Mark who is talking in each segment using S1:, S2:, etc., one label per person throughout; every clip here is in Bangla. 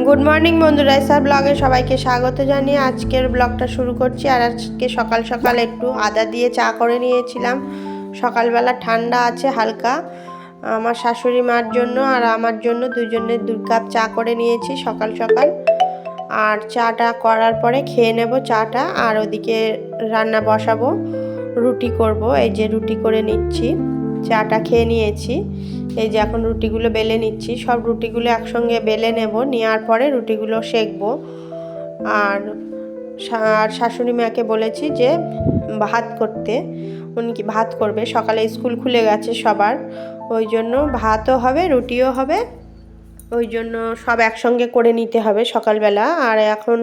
S1: গুড মর্নিং বন্ধুরা, এসআর ব্লগে সবাইকে স্বাগত জানিয়ে আজকের ব্লগটা শুরু করছি। আর আজকে সকাল সকাল একটু আদা দিয়ে চা করে নিয়েছিলাম। সকালবেলা ঠান্ডা আছে হালকা, আমার শাশুড়ি মার জন্য আর আমার জন্য দুজনের 2 কাপ চা করে নিয়েছি সকাল সকাল। আর চাটা করার পরে খেয়ে নেব চাটা, আর ওদিকে রান্না বসাবো, রুটি করব। এই যে রুটি করে নিচ্ছি, চাটা খেয়ে নিয়েছি। এই যে এখন রুটিগুলো বেলে নিচ্ছি, সব রুটিগুলো একসঙ্গে বেলে নেব, নেওয়ার পরে রুটিগুলো সেঁকবো। আর শাশুড়ি মাকে বলেছি যে ভাত করতে, উনি কি ভাত করবে, সকালে স্কুল খুলে গেছে সবার, ওই জন্য ভাতও হবে রুটিও হবে, ওই জন্য সব একসঙ্গে করে নিতে হবে সকালবেলা। আর এখন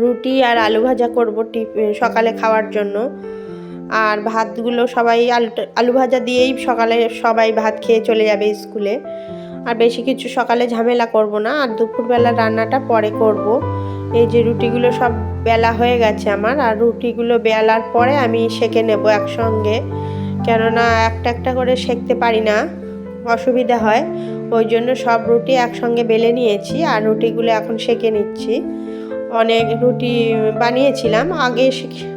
S1: রুটি আর আলু ভাজা করবো সকালে খাওয়ার জন্য। আর ভাতগুলো সবাই আলু ভাজা দিয়েই সকালে সবাই ভাত খেয়ে চলে যাবে স্কুলে। আর বেশি কিছু সকালে ঝামেলা করব না, আর দুপুরবেলা রান্নাটা পরে করব। এই যে রুটিগুলো সব বেলা হয়ে গেছে আমার, আর রুটিগুলো বেলার পরে আমি সেঁকে নেব একসঙ্গে, কেননা একটা একটা করে সেঁকতে পারি না, অসুবিধা হয়। ওই জন্য সব রুটি একসঙ্গে বেলে নিয়েছি, আর রুটিগুলো এখন সেঁকে নিচ্ছি। অনেক রুটি বানিয়েছিলাম আগে,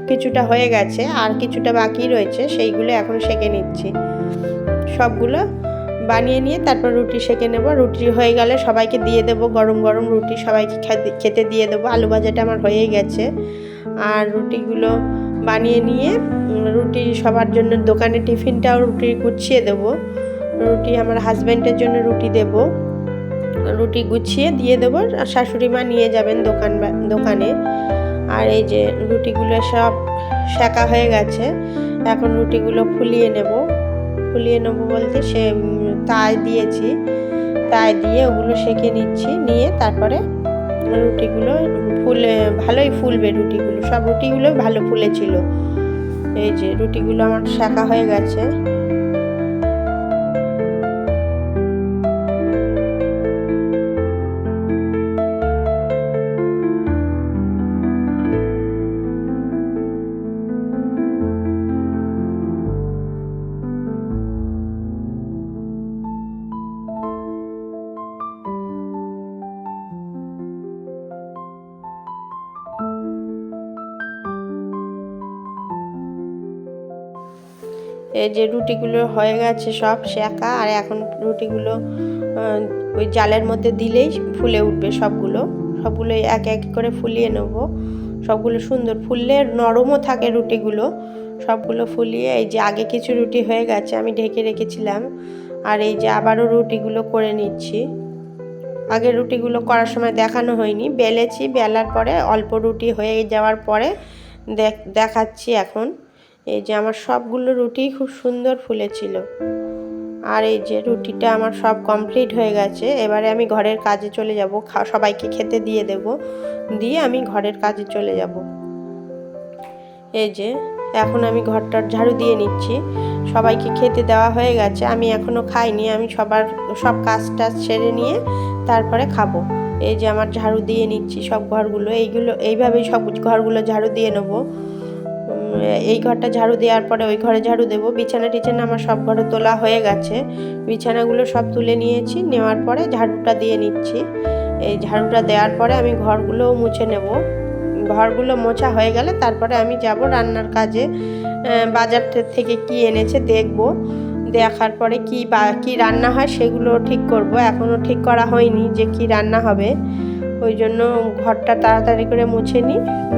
S1: কিছুটা হয়ে গেছে আর কিছুটা বাকি রয়েছে, সেইগুলো এখন সেঁকে নিচ্ছি। সবগুলো বানিয়ে নিয়ে তারপর রুটি সেঁকে নেব। রুটি হয়ে গেলে সবাইকে দিয়ে দেব, গরম গরম রুটি সবাইকে খেতে দিয়ে দেবো। আলু ভাজাটা আমার হয়েই গেছে। আর রুটিগুলো বানিয়ে নিয়ে রুটি সবার জন্য দোকানে টিফিনটাও রুটি গুছিয়ে দেবো। রুটি আমার হাজব্যান্ডের জন্য রুটি দেব, রুটি গুছিয়ে দিয়ে দেবো, আর শাশুড়ি মা নিয়ে যাবেন দোকানে। আর এই যে রুটিগুলো সব সেঁকা হয়ে গেছে, এখন রুটিগুলো ফুলিয়ে নেব বলতে সে তাই দিয়েছি, তাই দিয়ে ওগুলো সেঁকে নিচ্ছি, নিয়ে তারপরে রুটিগুলো ভালোই ফুলবে। রুটিগুলো সব রুটিগুলো ভালো ফুলেছিল। এই যে রুটিগুলো আমার সেঁকা হয়ে গেছে। এই যে রুটিগুলো হয়ে গেছে সব সেঁকা, আর এখন রুটিগুলো ওই জালের মধ্যে দিলেই ফুলে উঠবে। সবগুলো এক এক করে ফুলিয়ে নেব। সবগুলো সুন্দর ফুললে নরমও থাকে রুটিগুলো। সবগুলো ফুলিয়ে এই যে আগে কিছু রুটি হয়ে গেছে, আমি ঢেকে রেখেছিলাম। আর এই যে আবারও রুটিগুলো করে নিচ্ছি। আগে রুটিগুলো করার সময় দেখানো হয়নি, বেলেছি, বেলার পরে অল্প রুটি হয়ে যাওয়ার পরে দেখাচ্ছি এখন। এই যে আমার সবগুলো রুটি খুব সুন্দর ফুলেছিল। আর এই যে রুটিটা আমার সব কমপ্লিট হয়ে গেছে। এবারে আমি ঘরের কাজে চলে যাব, সবাইকে খেতে দিয়ে দেব, দিয়ে আমি ঘরের কাজে চলে যাব। এই যে এখন আমি ঘরটার ঝাড়ু দিয়ে নিচ্ছি। সবাইকে খেতে দেওয়া হয়ে গেছে, আমি এখনও খাইনি। আমি সব কাজটা সেরে নিয়ে তারপরে খাবো। এই যে আমার ঝাড়ু দিয়ে নিচ্ছি সব ঘরগুলো, এইভাবেই সব ঘরগুলো ঝাড়ু দিয়ে নেবো। এই ঘরটা ঝাড়ু দেওয়ার পরে ওই ঘরে ঝাড়ু দেবো। বিছানা টিছানা আমার সব ঘরে তোলা হয়ে গেছে, বিছানাগুলো সব তুলে নিয়েছি, নেওয়ার পরে ঝাড়ুটা দিয়ে নিচ্ছি। এই ঝাড়ুটা দেওয়ার পরে আমি ঘরগুলোও মুছে নেব। ঘরগুলো মোছা হয়ে গেলে তারপরে আমি যাব রান্নার কাজে। বাজার থেকে কি এনেছে দেখব, দেখার পরে কি রান্না হয় সেগুলো ঠিক করব। এখনও ঠিক করা হয়নি যে কি রান্না হবে, ওই জন্য ঘরটা তাড়াতাড়ি করে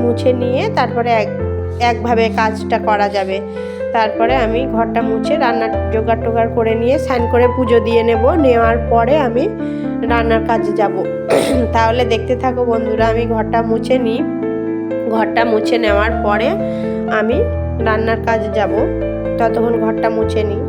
S1: মুছে নিয়ে তারপরে একভাবে কাজটা করা যাবে। তারপরে আমি ঘরটা মুছে রান্নার জোগাড় করে নিয়ে স্নান করে পুজো দিয়ে নেওয়ার পরে আমি রান্নার কাজে যাব। তাহলে দেখতে থাকো বন্ধুরা, আমি ঘরটা মুছে নেওয়ার পরে আমি রান্নার কাজে যাব। ততক্ষণ ঘরটা মুছে নিই।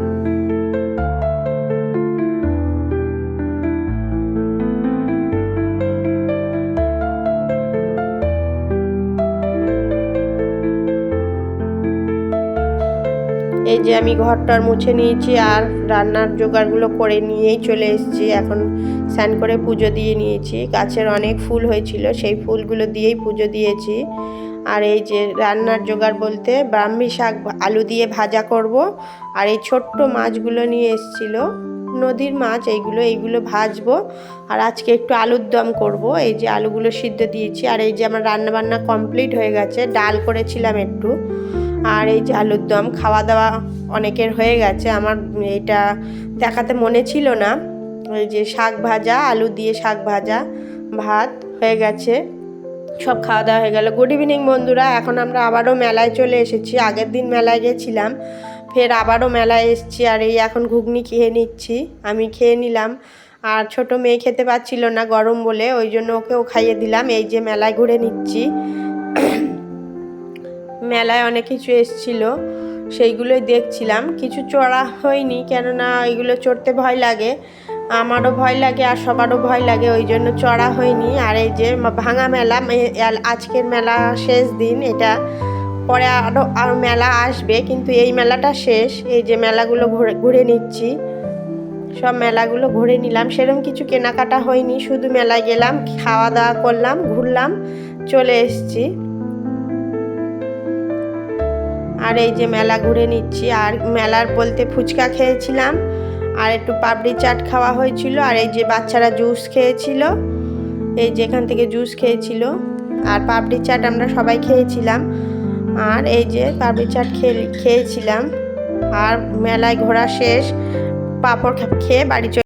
S1: এই যে আমি ঘরটার মুছে নিয়েছি, আর রান্নার জোগাড়গুলো করে নিয়েই চলে এসেছি। এখন স্নান করে পুজো দিয়ে নিয়েছি। গাছের অনেক ফুল হয়েছিল, সেই ফুলগুলো দিয়েই পুজো দিয়েছি। আর এই যে রান্নার জোগাড় বলতে ব্রাহ্মী শাক আলু দিয়ে ভাজা করব। আর এই ছোট্ট মাছগুলো নিয়ে এসেছিল, নদীর মাছ এইগুলো ভাজবো। আর আজকে একটু আলুর দম করব। এই যে আলুগুলো সিদ্ধ দিয়েছি, আর এই যে আমার রান্নাবান্না কমপ্লিট হয়ে গেছে। ডাল করেছিলাম একটু, আর এই যে আলুর দম। খাওয়া দাওয়া অনেকের হয়ে গেছে, আমার এটা দেখাতে মনে ছিল না। ওই যে শাক ভাজা, আলু দিয়ে শাক ভাজা, ভাত হয়ে গেছে, সব খাওয়া দাওয়া হয়ে গেল। গুড ইভিনিং বন্ধুরা, এখন আমরা আবারও মেলায় চলে এসেছি। আগের দিন মেলায় গেছিলাম, ফের আবারও মেলায় এসেছি। আর এই এখন ঘুগনি খেয়ে নিচ্ছি, আমি খেয়ে নিলাম। আর ছোট মেয়ে খেতে পাচ্ছিল না গরম বলে, ওই জন্য ওকেও খাইয়ে দিলাম। এই যে মেলায় ঘুরে নিচ্ছি। মেলায় অনেক কিছু এসছিল, সেইগুলোই দেখছিলাম। কিছু চড়া হয়নি, কেননা এগুলো চড়তে ভয় লাগে, আমারও ভয় লাগে আর সবারও ভয় লাগে, ওই জন্য চড়া হয়নি। আর এই যে ভাঙা মেলা, আজকের মেলা শেষ দিন এটা, পরে আরও মেলা আসবে, কিন্তু এই মেলাটা শেষ। এই যে মেলাগুলো ঘুরে নিচ্ছি, সব মেলাগুলো ঘুরে নিলাম। সেরকম কিছু কেনাকাটা হয়নি, শুধু মেলায় গেলাম, খাওয়া দাওয়া করলাম, ঘুরলাম, চলে এসেছি। আর এই যে মেলা ঘুরে নিচ্ছি। আর মেলার বলতে ফুচকা খেয়েছিলাম, আর একটু পাপড়ি চাট খাওয়া হয়েছিল। আর এই যে বাচ্চারা জুস খেয়েছিল, এই যে এখান থেকে জুস খেয়েছিল, আর পাপড়ি চাট আমরা সবাই খেয়েছিলাম। আর এই যে পাপড়ি চাট খেয়েছিলাম। আর মেলায় ঘোরা শেষ, পাঁপড় খেয়ে বাড়ি চলে